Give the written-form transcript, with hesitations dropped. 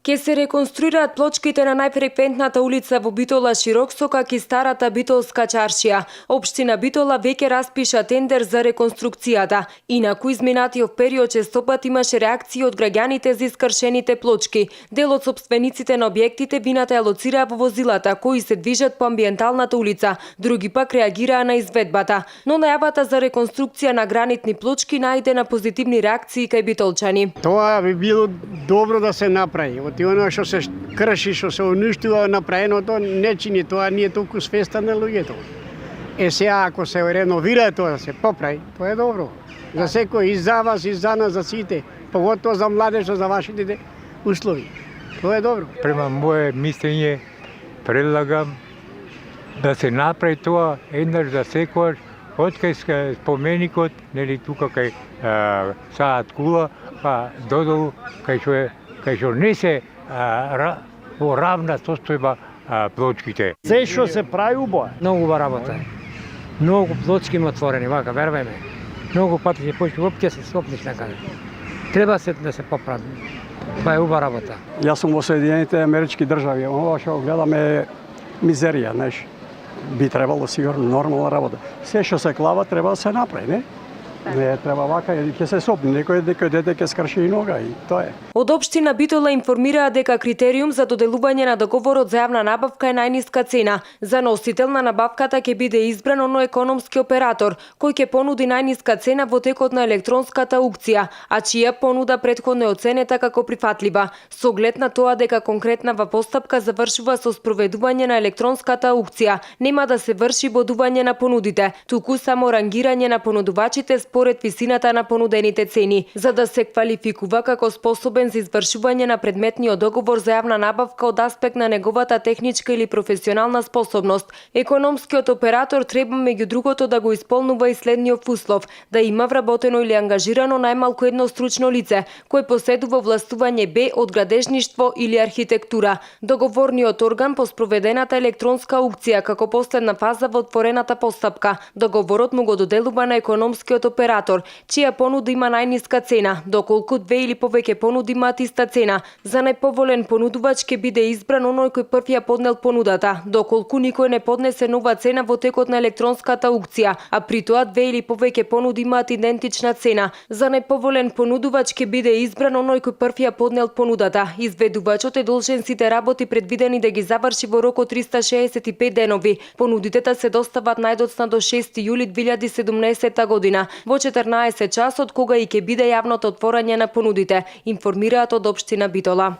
Ке се реконструираат плочките на најфреквентната улица во Битола Широксока ки старата Битолска чаршија. Општина Битола веќе распиша тендер за реконструкцијата. Инаку изминатиот период честопат имаше реакции од граѓаните за искршените плочки. Дел од сопствениците на објектите вината ја лоцираа во возилата кои се движат по амбиенталната улица, други пак реагираа на изведбата. Но најавата за реконструкција на гранитни плочки најде на позитивни реакции кај битолчани. Тоа би било добро да се направи. Оти оно што се крши, што се уништува направеното, не чини тоа, ние толку свеста на луѓето. Сега ако се реновира тоа, да се поправи, тоа е добро. За секој, и за вас, и за нас, за сите, поготово за младежот, за вашите услови. Тоа е добро. Према мое мислење, предлагам да се направи тоа еднаш за секојаш, откај споменикот, нели тука кај Саат Кула, па додолу кај што не се во равна состојба плочките. Се што се прави убаво. Многу убава работа. Многу плочки има отворени, вака, вервај ме. Многу пати се почти воопќе се сопнеш некаде. Треба се да се поправи. Тоа е убава работа. Јас сум во Соединените Амерички држави, ова што гледаме е мизерија, знаеш. Би требало сигурно нормална работа. Се што се клава треба да се направи, не? Не треба вака, ќе се сопне, некој дете ќе скрши и нога и тоа е. Од општина Битола информираа дека критериум за доделување на договорот за јавна набавка е најниска цена. За носител на набавката ќе биде избран оној економски оператор, кој ќе понуди најниска цена во текот на електронската аукција, а чија понуда претходно е оценета како прифатлива, со оглед на тоа дека конкретнава постапка завршува со спроведување на електронската аукција. Нема да се врши бодување на понудите, туку само рангирање на понудувачите според висината на понудените цени, за да се квалификува како способен за извршување на предметниот договор за јавна набавка од аспект на неговата техничка или професионална способност. Економскиот оператор треба меѓу другото да го исполнува и следниот услов: да има вработено или ангажирано најмалку едно стручно лице, кој поседува властување Б од градежништво или архитектура. Договорниот орган по спроведената електронска аукција како последна фаза во отворената постапка. Договорот му го доделува на економскиот оператор, чија понуда има најниска цена, доколку две или повеќе понуди имаат иста цена. За најповолен понудувач ќе биде избран оној кој прв ја поднел понудата, доколку никој не поднесе нова цена во текот на електронската аукција, а при тоа две или повеќе понуди имаат идентична цена. За најповолен понудувач ќе биде избран оној кој прв ја поднел понудата. Изведувачот е должен сите работи предвидени да ги заврши во рок од 365 денови. Понудите се достават најдоцна до 6 јули 2017 година, во 14 часот кога и ќе биде јавното отворање на понудите, информираат од општина Битола.